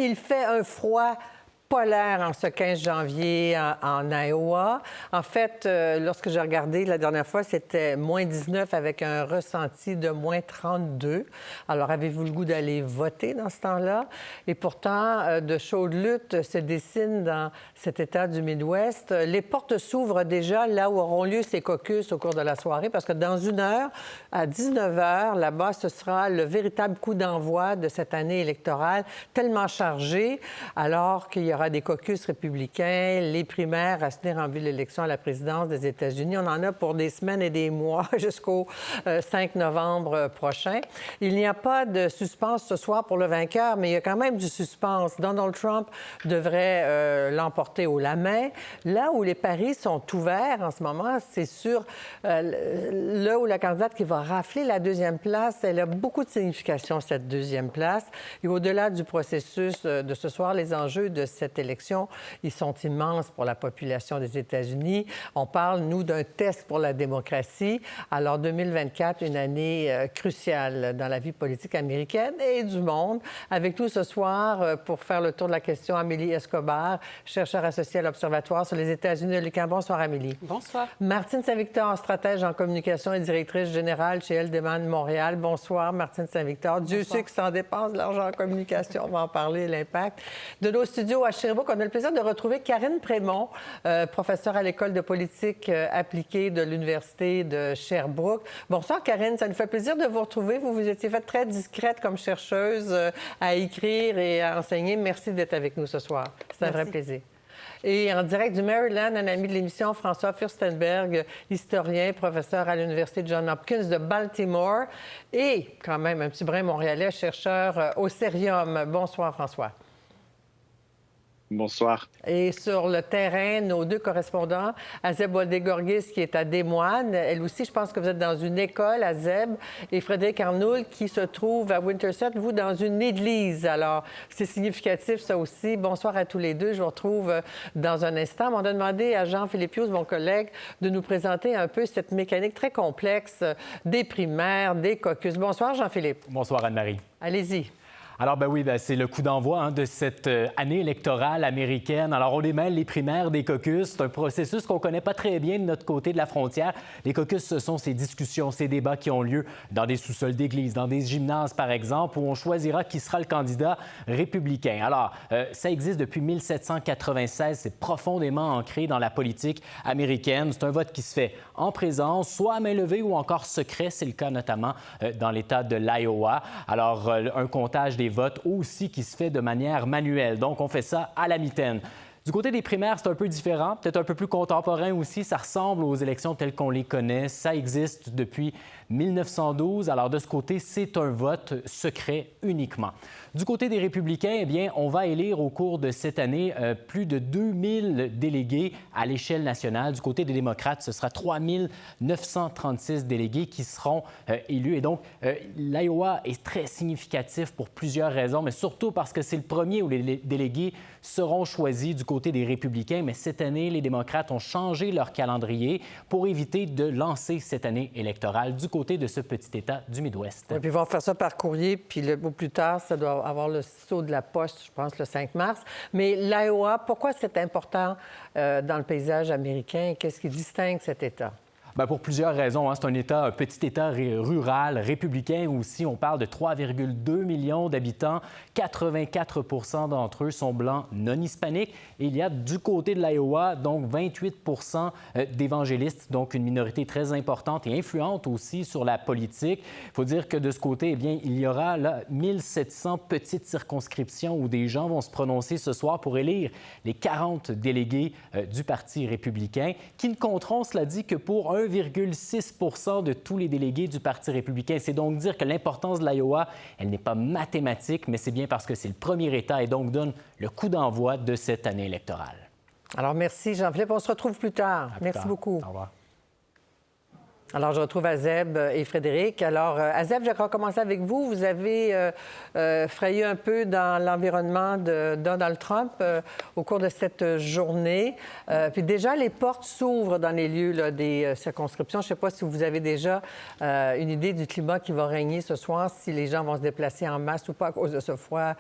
Il fait un froid polaire en ce 15 janvier en Iowa. En fait, lorsque j'ai regardé la dernière fois, c'était moins 19 avec un ressenti de moins 32. Alors, avez-vous le goût d'aller voter dans ce temps-là? Et pourtant, de chaudes luttes se dessinent dans cet État du Midwest. Les portes s'ouvrent déjà là où auront lieu ces caucus au cours de la soirée, parce que dans une heure, à 19 h, là-bas, ce sera le véritable coup d'envoi de cette année électorale, tellement chargée, alors qu'il y aura des caucus républicains, les primaires à se tenir en vue de l'élection à la présidence des États-Unis. On en a pour des semaines et des mois jusqu'au 5 novembre prochain. Il n'y a pas de suspense ce soir pour le vainqueur, mais il y a quand même du suspense. Donald Trump devrait l'emporter haut la main. Là où les paris sont ouverts en ce moment, c'est sur là où la candidate qui va rafler la deuxième place. Elle a beaucoup de signification, cette deuxième place. Et au-delà du processus de ce soir, les enjeux de cette élection, ils sont immenses pour la population des États-Unis. On parle, nous, d'un test pour la démocratie. Alors, 2024, une année cruciale dans la vie politique américaine et du monde. Avec nous ce soir, pour faire le tour de la question, Amélie Escobar, chercheure associée à l'Observatoire sur les États-Unis de l'UQAM. Bonsoir, Amélie. Bonsoir. Martine Saint-Victor, stratège en communication et directrice générale chez Eldeman Montréal. Bonsoir, Martine Saint-Victor. Dieu sait que ça en dépense de l'argent en communication. On va en parler, l'impact. De nos studios à Sherbrooke, on a le plaisir de retrouver Karine Prémont, professeure à l'École de politique appliquée de l'Université de Sherbrooke. Bonsoir, Karine. Ça nous fait plaisir de vous retrouver. Vous vous étiez faite très discrète comme chercheuse à écrire et à enseigner. Merci d'être avec nous ce soir. C'est un vrai plaisir. Et en direct du Maryland, un ami de l'émission, François Furstenberg, historien, professeur à l'Université Johns Hopkins de Baltimore et quand même un petit brin montréalais, chercheur au Cerium. Bonsoir, François. Bonsoir. Et sur le terrain, nos deux correspondants, Azeb Waldegorgis, qui est à Des Moines. Elle aussi, je pense que vous êtes dans une école, Azeb, et Frédéric Arnoul, qui se trouve à Winterset, vous, dans une église. Alors, c'est significatif, ça aussi. Bonsoir à tous les deux. Je vous retrouve dans un instant. On a demandé à Jean-Philippe Hughes, mon collègue, de nous présenter un peu cette mécanique très complexe des primaires, des caucus. Bonsoir, Jean-Philippe. Bonsoir, Anne-Marie. Allez-y. Alors, oui, c'est le coup d'envoi de cette année électorale américaine. Alors, on démêle les primaires des caucus. C'est un processus qu'on ne connaît pas très bien de notre côté de la frontière. Les caucus, ce sont ces discussions, ces débats qui ont lieu dans des sous-sols d'église, dans des gymnases, par exemple, où on choisira qui sera le candidat républicain. Alors, ça existe depuis 1796. C'est profondément ancré dans la politique américaine. C'est un vote qui se fait en présence, soit à main levée ou encore secret. C'est le cas notamment dans l'État de l'Iowa. Alors, un comptage des votes aussi qui se fait de manière manuelle. Donc, on fait ça à la mitaine. Du côté des primaires, c'est un peu différent, peut-être un peu plus contemporain aussi. Ça ressemble aux élections telles qu'on les connaît. Ça existe depuis 1912. Alors, de ce côté, c'est un vote secret uniquement. Du côté des républicains, eh bien, on va élire au cours de cette année plus de 2000 délégués à l'échelle nationale. Du côté des démocrates, ce sera 3936 délégués qui seront élus. Et donc, l'Iowa est très significatif pour plusieurs raisons, mais surtout parce que c'est le premier où les délégués seront choisis du côté des républicains. Mais cette année, les démocrates ont changé leur calendrier pour éviter de lancer cette année électorale du côté de ce petit État du Midwest. Et puis ils vont faire ça par courrier, puis au plus tard, ça doit avoir le sceau de la poste, je pense, le 5 mars. Mais l'Iowa, pourquoi c'est important dans le paysage américain? Qu'est-ce qui distingue cet État? Bien, pour plusieurs raisons. C'est un petit État rural, républicain aussi. On parle de 3,2 millions d'habitants. 84 d'entre eux sont blancs non hispaniques. Et il y a du côté de l'Iowa, donc 28 d'évangélistes, donc une minorité très importante et influente aussi sur la politique. Il faut dire que de ce côté, eh bien, il y aura là 1700 petites circonscriptions où des gens vont se prononcer ce soir pour élire les 40 délégués du Parti républicain, qui ne compteront, cela dit, que pour 1,6 de tous les délégués du Parti républicain. C'est donc dire que l'importance de l'Iowa, elle n'est pas mathématique, mais c'est bien parce que c'est le premier État et donc donne le coup d'envoi de cette année électorale. Alors, merci, Jean-Philippe. On se retrouve plus tard. Merci beaucoup. Au revoir. Alors, je retrouve Azeb et Frédéric. Alors, Azeb, je vais recommencer avec vous. Vous avez frayé un peu dans l'environnement de Donald Trump au cours de cette journée. Puis déjà, les portes s'ouvrent dans les lieux là, des circonscriptions. Je ne sais pas si vous avez déjà une idée du climat qui va régner ce soir, si les gens vont se déplacer en masse ou pas à cause de ce froid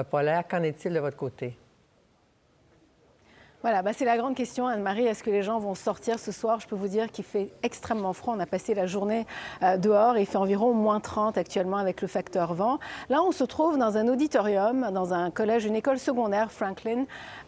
polaire. Qu'en est-il de votre côté? Voilà, c'est la grande question, Anne-Marie. Est-ce que les gens vont sortir ce soir? Je peux vous dire qu'il fait extrêmement froid. On a passé la journée dehors et il fait environ moins 30 actuellement avec le facteur vent. Là, on se trouve dans un auditorium, dans un collège, une école secondaire, Franklin,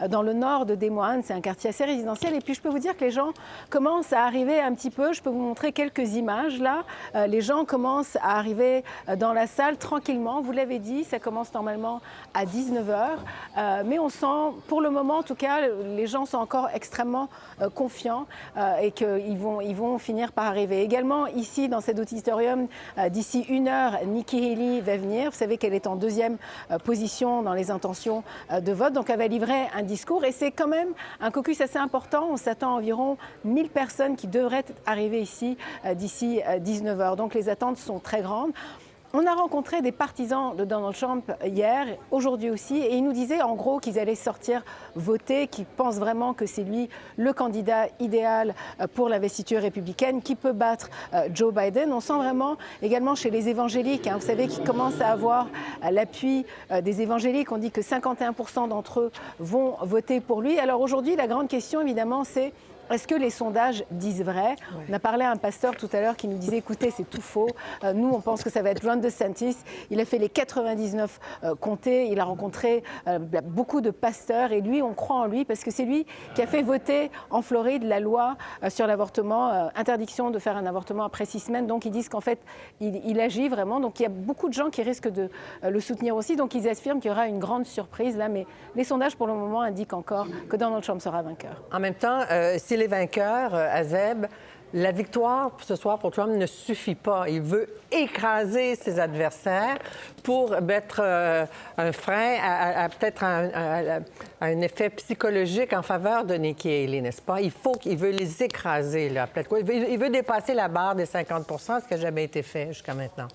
dans le nord de Des Moines. C'est un quartier assez résidentiel. Et puis, je peux vous dire que les gens commencent à arriver un petit peu. Je peux vous montrer quelques images. Là, les gens commencent à arriver dans la salle tranquillement. Vous l'avez dit, ça commence normalement à 19h. Mais on sent, pour le moment en tout cas, les gens sont encore extrêmement confiants et qu'ils vont finir par arriver. Également, ici, dans cet auditorium, d'ici 1 heure, Nikki Haley va venir. Vous savez qu'elle est en deuxième position dans les intentions de vote. Donc, elle va livrer un discours. Et c'est quand même un caucus assez important. On s'attend à environ 1000 personnes qui devraient arriver ici d'ici 19h. Donc, les attentes sont très grandes. On a rencontré des partisans de Donald Trump hier, aujourd'hui aussi, et ils nous disaient en gros qu'ils allaient sortir voter, qu'ils pensent vraiment que c'est lui le candidat idéal pour l'investiture républicaine, qui peut battre Joe Biden. On sent vraiment également chez les évangéliques, vous savez, qu'ils commencent à avoir l'appui des évangéliques. On dit que 51% d'entre eux vont voter pour lui. Alors aujourd'hui, la grande question évidemment, c'est: est-ce que les sondages disent vrai? On a parlé à un pasteur tout à l'heure qui nous disait, écoutez, c'est tout faux. Nous, on pense que ça va être Ron DeSantis. Il a fait les 99 comtés. Il a rencontré beaucoup de pasteurs. Et lui, on croit en lui parce que c'est lui qui a fait voter en Floride la loi sur l'avortement, interdiction de faire un avortement après 6 semaines. Donc, ils disent qu'en fait, il agit vraiment. Donc, il y a beaucoup de gens qui risquent de le soutenir aussi. Donc, ils affirment qu'il y aura une grande surprise là. Mais les sondages, pour le moment, indiquent encore que Donald Trump sera vainqueur. En même temps, si les vainqueurs, Azeb, la victoire ce soir pour Trump ne suffit pas. Il veut écraser ses adversaires pour mettre un frein à peut-être un effet psychologique en faveur de Nikki Haley, n'est-ce pas? Il veut les écraser, là. Il veut dépasser la barre des 50 ce qui n'a jamais été fait jusqu'à maintenant.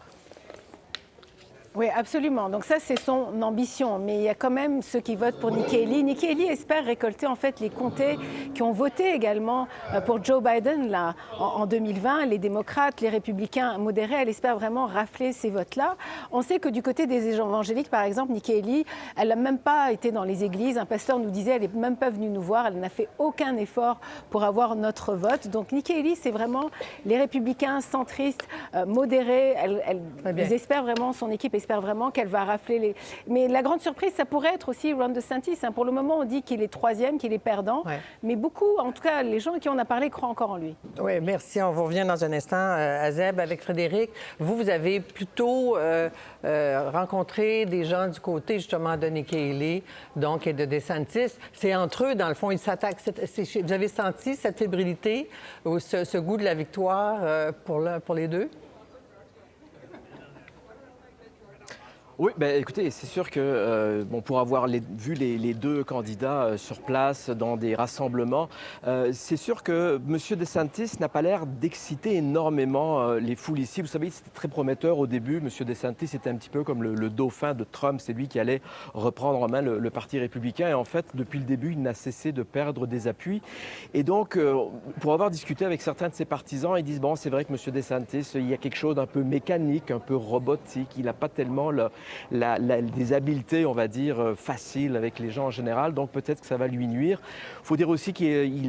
Oui, absolument. Donc ça, c'est son ambition. Mais il y a quand même ceux qui votent pour Nikki Haley. Nikki Haley espère récolter en fait les comtés qui ont voté également pour Joe Biden là, en 2020. Les démocrates, les républicains modérés, elle espère vraiment rafler ces votes-là. On sait que du côté des évangéliques, par exemple, Nikki Haley, elle n'a même pas été dans les églises. Un pasteur nous disait, elle n'est même pas venue nous voir. Elle n'a fait aucun effort pour avoir notre vote. Donc Nikki Haley, c'est vraiment les républicains centristes, modérés. Ils espèrent vraiment, son équipe espère vraiment qu'elle va rafler les... Mais la grande surprise, ça pourrait être aussi Ron DeSantis. Pour le moment, on dit qu'il est 3e, qu'il est perdant. Ouais. Mais beaucoup, en tout cas, les gens à qui on a parlé croient encore en lui. Oui, merci. On vous revient dans un instant, Azeb, avec Frédéric. Vous avez plutôt rencontré des gens du côté, justement, de Nikki Haley, donc, et de DeSantis. C'est entre eux, dans le fond, ils s'attaquent. Vous avez senti cette fébrilité ou ce goût de la victoire pour les deux? Oui, écoutez, c'est sûr que pour avoir vu les deux candidats sur place dans des rassemblements, c'est sûr que M. DeSantis n'a pas l'air d'exciter énormément les foules ici. Vous savez, c'était très prometteur au début. M. DeSantis était un petit peu comme le dauphin de Trump. C'est lui qui allait reprendre en main le Parti républicain. Et en fait, depuis le début, il n'a cessé de perdre des appuis. Et donc, pour avoir discuté avec certains de ses partisans, ils disent, bon, c'est vrai que M. DeSantis, il y a quelque chose d'un peu mécanique, un peu robotique. Il n'a pas tellement des habiletés, on va dire, faciles avec les gens en général, donc peut-être que ça va lui nuire. Il faut dire aussi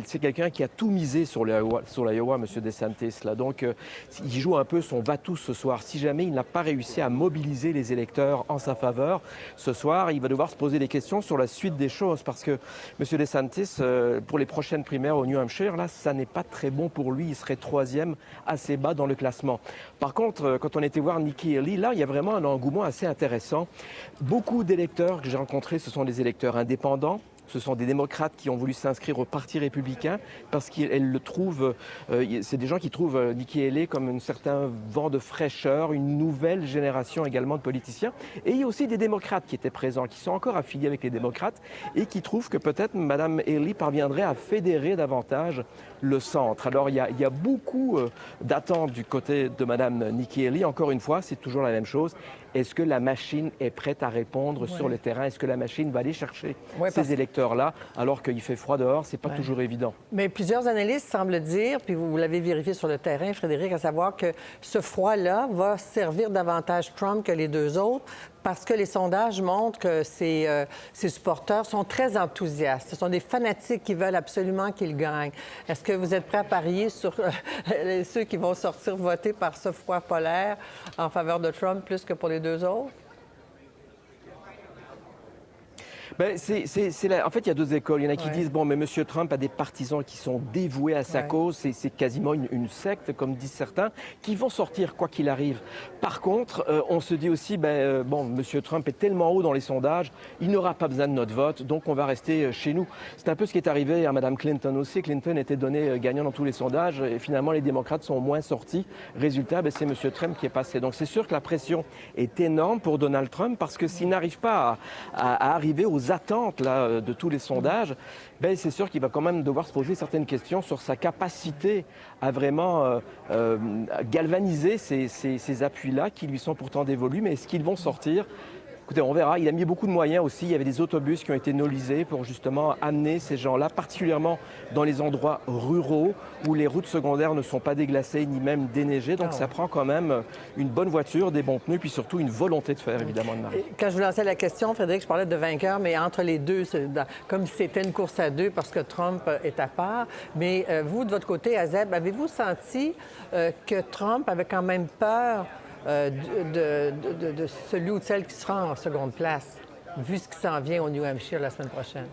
c'est quelqu'un qui a tout misé sur l'Iowa, M. DeSantis. Là. Donc, il joue un peu son va-tout ce soir. Si jamais il n'a pas réussi à mobiliser les électeurs en sa faveur, ce soir, il va devoir se poser des questions sur la suite des choses, parce que M. DeSantis, pour les prochaines primaires au New Hampshire, là, ça n'est pas très bon pour lui. Il serait 3e, assez bas dans le classement. Par contre, quand on était voir Nikki Haley, là, il y a vraiment un engouement assez intéressant. Beaucoup d'électeurs que j'ai rencontrés, ce sont des électeurs indépendants, Ce sont des démocrates qui ont voulu s'inscrire au Parti républicain parce qu'elles le trouvent, c'est des gens qui trouvent Nikki Haley comme un certain vent de fraîcheur, une nouvelle génération également de politiciens. Et il y a aussi des démocrates qui étaient présents, qui sont encore affiliés avec les démocrates et qui trouvent que peut-être Mme Haley parviendrait à fédérer davantage le centre. Alors il y a beaucoup d'attentes du côté de Mme Nikki Haley. Encore une fois, c'est toujours la même chose. Est-ce que la machine est prête à répondre sur le terrain? Est-ce que la machine va aller chercher ces électeurs-là alors qu'il fait froid dehors? C'est pas toujours évident. Mais plusieurs analystes semblent dire, puis vous l'avez vérifié sur le terrain, Frédéric, à savoir que ce froid-là va servir davantage Trump que les deux autres parce que les sondages montrent que ses supporters sont très enthousiastes. Ce sont des fanatiques qui veulent absolument qu'il gagne. Est-ce que vous êtes prêts à parier sur ceux qui vont sortir voter par ce froid polaire en faveur de Trump plus que pour les deux autres? Ben, en fait, il y a deux écoles. Il y en a qui disent, bon, mais M. Trump a des partisans qui sont dévoués à sa cause. C'est quasiment une secte, comme disent certains, qui vont sortir quoi qu'il arrive. Par contre, on se dit aussi, bon, M. Trump est tellement haut dans les sondages, il n'aura pas besoin de notre vote, donc on va rester chez nous. C'est un peu ce qui est arrivé à Mme Clinton aussi. Clinton était donné gagnant dans tous les sondages et finalement, les démocrates sont moins sortis. Résultat, c'est M. Trump qui est passé. Donc c'est sûr que la pression est énorme pour Donald Trump parce que s'il n'arrive pas à arriver aux attentes là, de tous les sondages, c'est sûr qu'il va quand même devoir se poser certaines questions sur sa capacité à vraiment galvaniser ces appuis-là qui lui sont pourtant dévolus. Mais est-ce qu'ils vont sortir? Écoutez, on verra. Il a mis beaucoup de moyens aussi. Il y avait des autobus qui ont été nolisés pour justement amener ces gens-là, particulièrement dans les endroits ruraux où les routes secondaires ne sont pas déglacées ni même déneigées. Donc ça prend quand même une bonne voiture, des bons pneus, puis surtout une volonté de faire, évidemment, de Marie. Quand je vous lançais la question, Frédéric, je parlais de vainqueur, mais entre les deux, comme si c'était une course à deux parce que Trump est à part. Mais vous, de votre côté, Azeb, avez-vous senti que Trump avait quand même peur de celui ou de celle qui sera en seconde place, vu ce qui s'en vient au New Hampshire la semaine prochaine?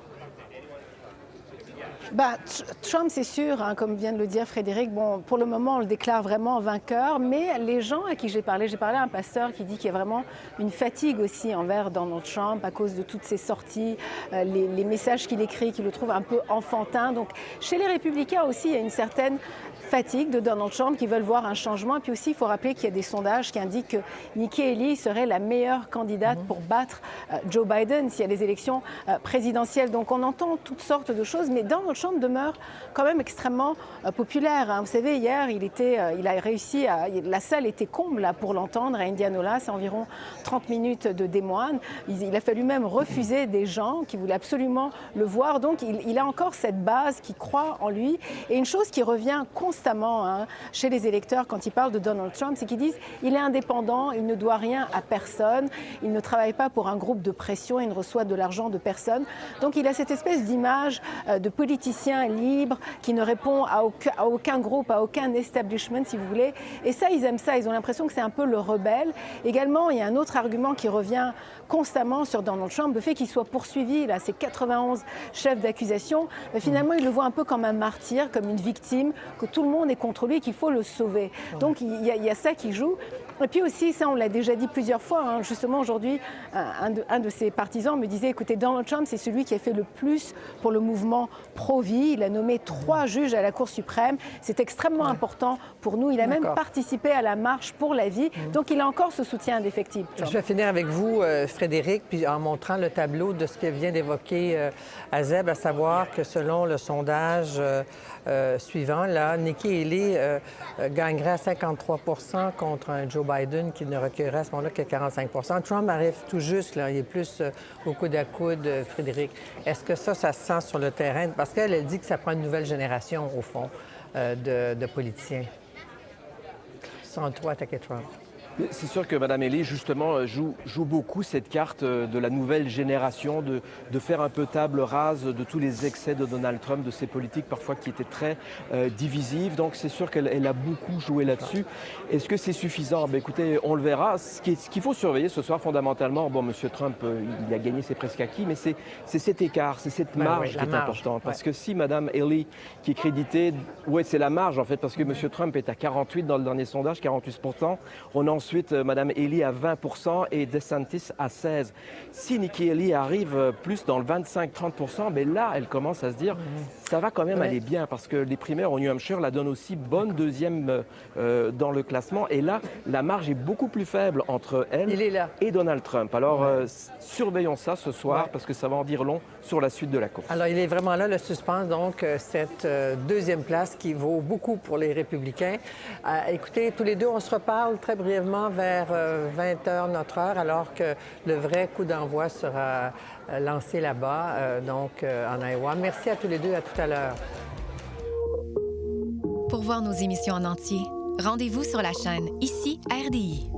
Trump, c'est sûr, comme vient de le dire Frédéric, bon, pour le moment, on le déclare vraiment vainqueur, mais les gens à qui j'ai parlé à un pasteur qui dit qu'il y a vraiment une fatigue aussi envers Donald Trump à cause de toutes ses sorties, les messages qu'il écrit, qu'il le trouve un peu enfantin. Donc, chez les républicains aussi, il y a une certaine fatigue de Donald Trump qui veulent voir un changement. Et puis aussi, il faut rappeler qu'il y a des sondages qui indiquent que Nikki Haley serait la meilleure candidate pour battre Joe Biden s'il y a des élections présidentielles. Donc on entend toutes sortes de choses, mais Donald Trump demeure quand même extrêmement populaire. Vous savez, hier, il a réussi la salle était comble là, pour l'entendre à Indianola. C'est environ 30 minutes de Des Moines. Il a fallu même refuser des gens qui voulaient absolument le voir. Donc il a encore cette base qui croit en lui. Et une chose qui revient constamment chez les électeurs quand ils parlent de Donald Trump, c'est qu'ils disent il est indépendant, il ne doit rien à personne, il ne travaille pas pour un groupe de pression, il ne reçoit de l'argent de personne. Donc il a cette espèce d'image de politicien libre qui ne répond à aucun groupe, à aucun establishment, si vous voulez. Et ça, ils aiment ça. Ils ont l'impression que c'est un peu le rebelle. Également, il y a un autre argument qui revient constamment sur Donald Trump, le fait qu'il soit poursuivi, là, ces 91 chefs d'accusation. Mais finalement, ils le voient un peu comme un martyr, comme une victime, que tout le monde est contre lui et qu'il faut le sauver. Donc il y a ça qui joue. Et puis aussi, ça on l'a déjà dit plusieurs fois, justement aujourd'hui, un de ses partisans me disait, écoutez, Donald Trump, c'est celui qui a fait le plus pour le mouvement pro-vie. Il a nommé 3 juges à la Cour suprême. C'est extrêmement important pour nous. Il a même participé à la marche pour la vie. Donc il a encore ce soutien indéfectible. Je vais finir avec vous, Frédéric, puis en montrant le tableau de ce que vient d'évoquer Azeb, à savoir que selon le sondage suivant, là, Nikki Haley gagnerait à 53 % contre un Joe Biden qui ne recueillerait à ce moment-là que 45 % Trump arrive tout juste, là, il est plus au coude à coude, Frédéric. Est-ce que ça se sent sur le terrain? Parce qu'elle dit que ça prend une nouvelle génération, au fond, de politiciens. Sans toi attaquer Trump. C'est sûr que Mme Haley, justement, joue beaucoup cette carte de la nouvelle génération, de faire un peu table rase de tous les excès de Donald Trump, de ses politiques parfois qui étaient très divisives. Donc c'est sûr qu'elle a beaucoup joué là-dessus. Est-ce que c'est suffisant? Écoutez, on le verra. Ce qu'il faut surveiller ce soir, fondamentalement, bon, M. Trump, il a gagné, c'est presque acquis, mais c'est cet écart, c'est cette marge qui est importante. Parce que si Mme Haley, qui est créditée, c'est la marge en fait, parce que M. Trump est à 48 dans le dernier sondage, 48 %, on est en Ensuite, Mme Haley à 20% et DeSantis à 16%. Si Nikki Haley arrive plus dans le 25-30%, mais là, elle commence à se dire, ça va quand même aller bien parce que les primaires au New Hampshire la donnent aussi bonne deuxième dans le classement. Et là, la marge est beaucoup plus faible entre elle et Donald Trump. Alors, surveillons ça ce soir parce que ça va en dire long sur la suite de la course. Alors, il est vraiment là le suspense, donc, cette deuxième place qui vaut beaucoup pour les républicains. Écoutez, tous les deux, on se reparle très brièvement vers 20h notre heure, alors que le vrai coup d'envoi sera lancé là-bas, donc en Iowa. Merci à tous les deux, à tout à l'heure. Pour voir nos émissions en entier, rendez-vous sur la chaîne ICI RDI.